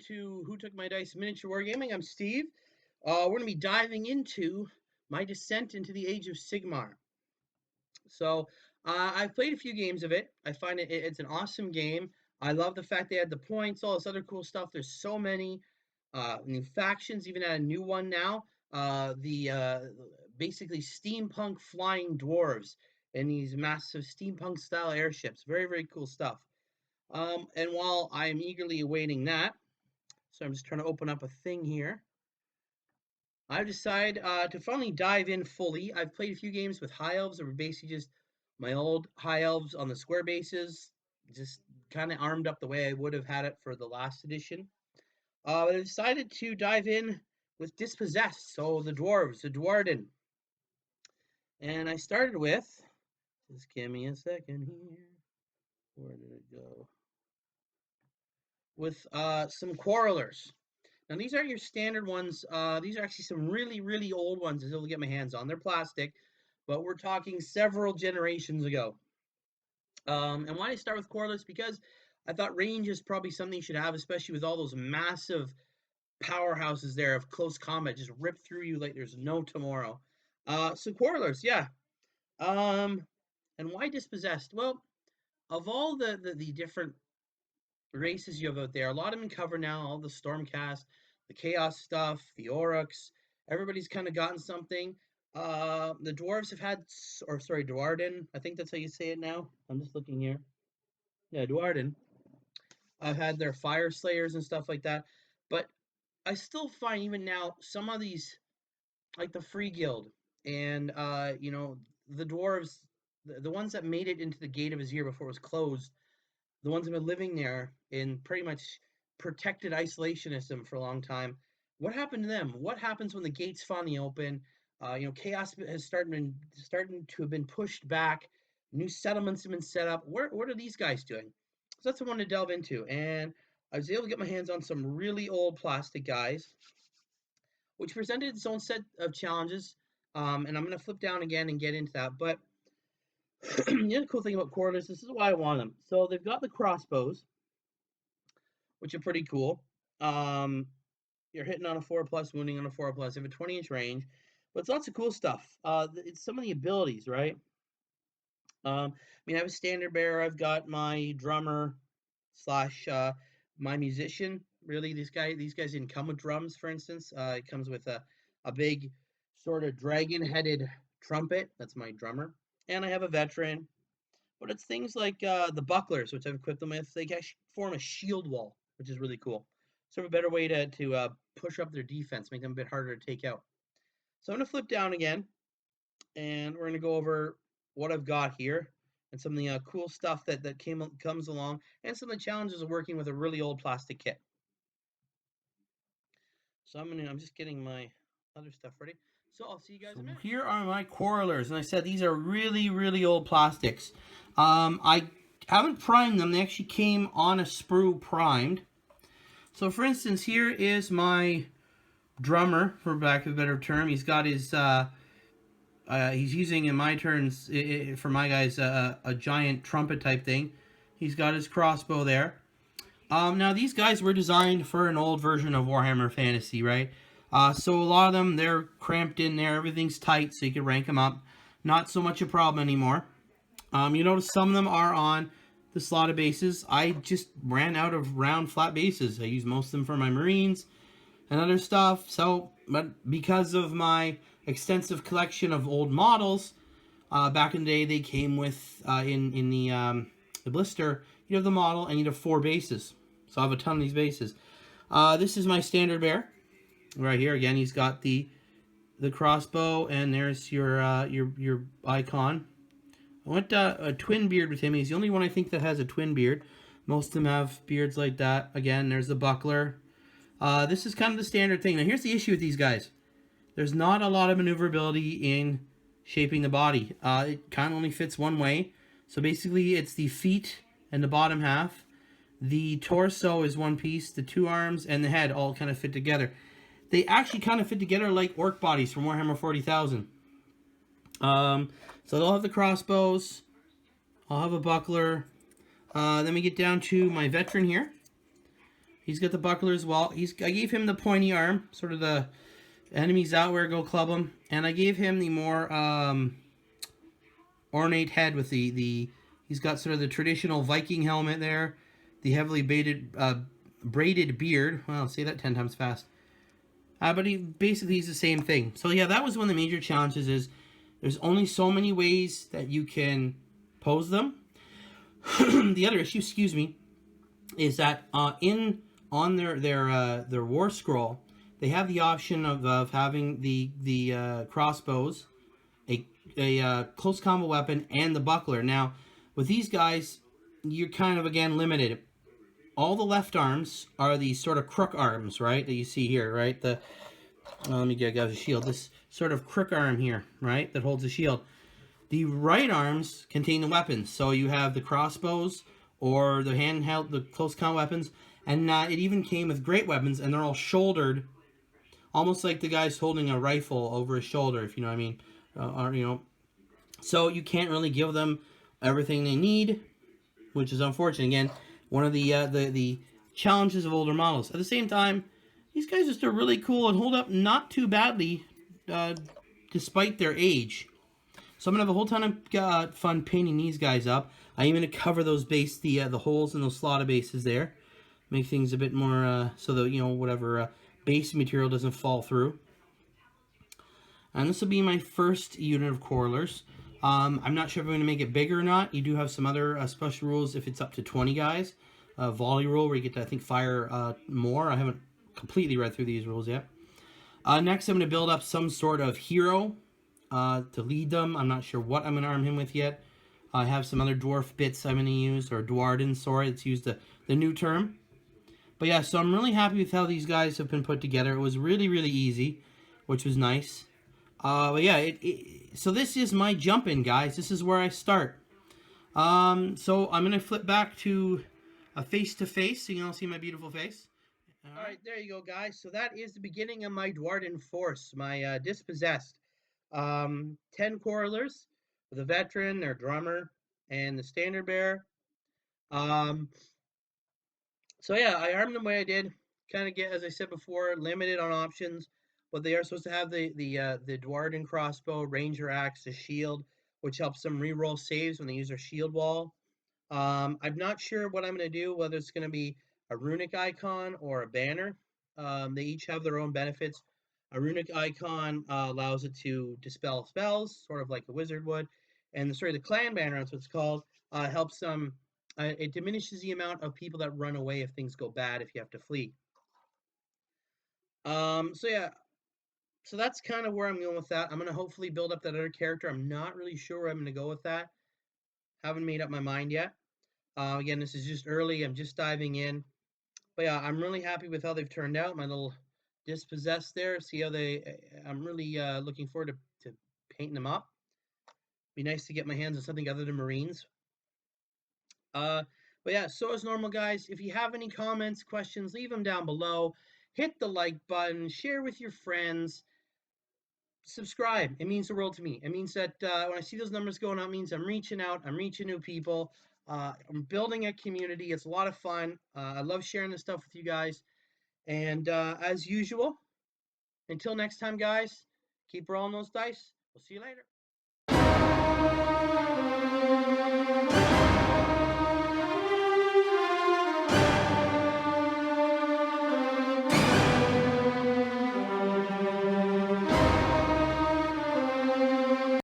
to Who Took My Dice Miniature Wargaming. I'm Steve. We're going to be diving into my descent into the Age of Sigmar. So, I've played a few games of it. I find it's an awesome game. I love the fact they had the points, all this other cool stuff. There's so many new factions, even at a new one now. The basically steampunk flying dwarves and these massive steampunk style airships. Very, very cool stuff. And while I'm eagerly awaiting that, so I'm just trying to open up a thing here. I've decided to finally dive in fully. I've played a few games with high elves that were basically just my old high elves on the square bases, just kind of armed up the way I would have had it for the last edition. But I decided to dive in with Dispossessed, so the dwarves, the Duardin. And I started with, just give me a second here. Where did it go? With some Quarrellers. Now, these aren't your standard ones. These are actually some really, really old ones as I'll get my hands on. They're plastic, but we're talking several generations ago. And why I start with Quarrellers? Because I thought range is probably something you should have, especially with all those massive powerhouses there of close combat, just rip through you like there's no tomorrow. So Quarrellers, yeah. And why Dispossessed? Well, of all the different races you have out there, a lot of them cover now, all the Stormcast, the Chaos stuff, the Oryx. Everybody's kind of gotten something. The dwarves have had, or sorry, Duardin. I think that's how you say it now. I'm just looking here. Yeah, Duardin. I've had their Fire Slayers and stuff like that. But I still find even now some of these, like the Free Guild and the dwarves, the ones that made it into the Gate of Azir before it was closed, the ones that have been living there in pretty much protected isolationism for a long time. What happened to them? What happens when the gates finally open? Chaos has starting to have been pushed back. New settlements have been set up. What are these guys doing? So that's what I wanted to delve into, and I was able to get my hands on some really old plastic guys, which presented its own set of challenges. And I'm going to flip down again and get into that. But the other cool thing about Quarters, this is why I want them. So they've got the crossbows, which are pretty cool. You're hitting on a 4+, wounding on a 4+. They have a 20-inch range, but it's lots of cool stuff. It's some of the abilities, right? I have a standard bearer. I've got my drummer slash my musician. Really, these guys didn't come with drums, for instance. It comes with a big sort of dragon-headed trumpet. That's my drummer. And I have a veteran. But it's things like the bucklers, which I've equipped them with. They actually form a shield wall, which is really cool. Sort of a better way to push up their defense, make them a bit harder to take out. So I'm going to flip down again, and we're going to go over what I've got here and some of the cool stuff that comes along, and some of the challenges of working with a really old plastic kit. So I'm just getting my other stuff ready. So I'll see you guys in a minute. Here are my Quarrellers, and I said these are really, really old plastics. I haven't primed them. They actually came on a sprue primed. So for instance, here is my drummer, for lack of a better term. He's got his, he's using in my turns, for my guys, a giant trumpet type thing. He's got his crossbow there. Now these guys were designed for an old version of Warhammer Fantasy, right? So a lot of them, they're cramped in there. Everything's tight, so you can rank them up. Not so much a problem anymore. You notice some of them are on the slotted bases. I just ran out of round flat bases. I used most of them for my Marines and other stuff. So, but because of my extensive collection of old models, back in the day they came with, in the blister, you have the model and you have 4 bases. So I have a ton of these bases. This is my standard bear. Right here, again, he's got the crossbow, and there's your icon. I went a twin beard with him. He's the only one I think that has a twin beard. Most of them have beards like that. Again, there's the buckler. This is kind of the standard thing. Now, here's the issue with these guys. There's not a lot of maneuverability in shaping the body. It kind of only fits one way. So basically, it's the feet and the bottom half. The torso is one piece. The 2 arms and the head all kind of fit together. They actually kind of fit together like orc bodies from Warhammer 40,000. So they'll have the crossbows. I'll have a buckler. Then we get down to my veteran here. He's got the buckler as well. I gave him the pointy arm, sort of the enemies out where go club him, and I gave him the more ornate head with the he's got sort of the traditional Viking helmet there, the heavily braided beard. Well, I'll say that 10 times fast. But he's the same thing. So yeah, that was one of the major challenges. Is there's only so many ways that you can pose them. The other issue, excuse me, is that on their war scroll, they have the option of having the crossbows, a close combat weapon, and the buckler. Now, with these guys, you're kind of again limited. All the left arms are these sort of crook arms, right? That you see here, right? Let me get a shield. This sort of crook arm here, right? That holds a shield. The right arms contain the weapons. So you have the crossbows or the handheld, the close combat weapons, and it even came with great weapons, and they're all shouldered, almost like the guy's holding a rifle over his shoulder, if you know what I mean. So you can't really give them everything they need, which is unfortunate. Again, one of the challenges of older models. At the same time, these guys are still really cool and hold up not too badly, despite their age. So I'm gonna have a whole ton of fun painting these guys up. I'm even gonna cover those the holes in those slotted bases there, make things a bit more so that whatever base material doesn't fall through. And this will be my first unit of Quarrellers. I'm not sure if I'm going to make it bigger or not. You do have some other special rules if it's up to 20 guys. Volley rule where you get to, I think, fire more. I haven't completely read through these rules yet. Next, I'm going to build up some sort of hero to lead them. I'm not sure what I'm going to arm him with yet. I have some other dwarf bits I'm going to use, or Duardin, sorry, let's use the new term. But yeah, so I'm really happy with how these guys have been put together. It was really, really easy, which was nice. But yeah, so this is my jump in, guys. This is where I start. So I'm going to flip back to a face-to-face so you can all see my beautiful face. All right, there you go, guys. So that is the beginning of my Duardin force, my Dispossessed. 10 Quarrellers with a veteran, their drummer, and the standard bearer. So yeah, I armed them the way I did. Kind of get, as I said before, limited on options, but they are supposed to have the Duardin crossbow, ranger axe, the shield, which helps them reroll saves when they use their shield wall. I'm not sure what I'm going to do, whether it's going to be a runic icon or a banner. They each have their own benefits. A runic icon allows it to dispel spells, sort of like a wizard would, and the clan banner, that's what it's called, helps them. It diminishes the amount of people that run away if things go bad, if you have to flee. So yeah, so that's kind of where I'm going with that. I'm going to hopefully build up that other character. I'm not really sure where I'm going to go with that. Haven't made up my mind yet. Again, this is just early. I'm just diving in. But yeah, I'm really happy with how they've turned out. My little Dispossessed there. See how I'm really looking forward to painting them up. Be nice to get my hands on something other than Marines. But yeah, so as normal, guys, if you have any comments, questions, leave them down below. Hit the like button, share with your friends, subscribe. It means the world to me. It means that when I see those numbers going up, it means I'm reaching out, I'm reaching new people. I'm building a community. It's a lot of fun. I love sharing this stuff with you guys. And as usual, until next time, guys, keep rolling those dice. We'll see you later.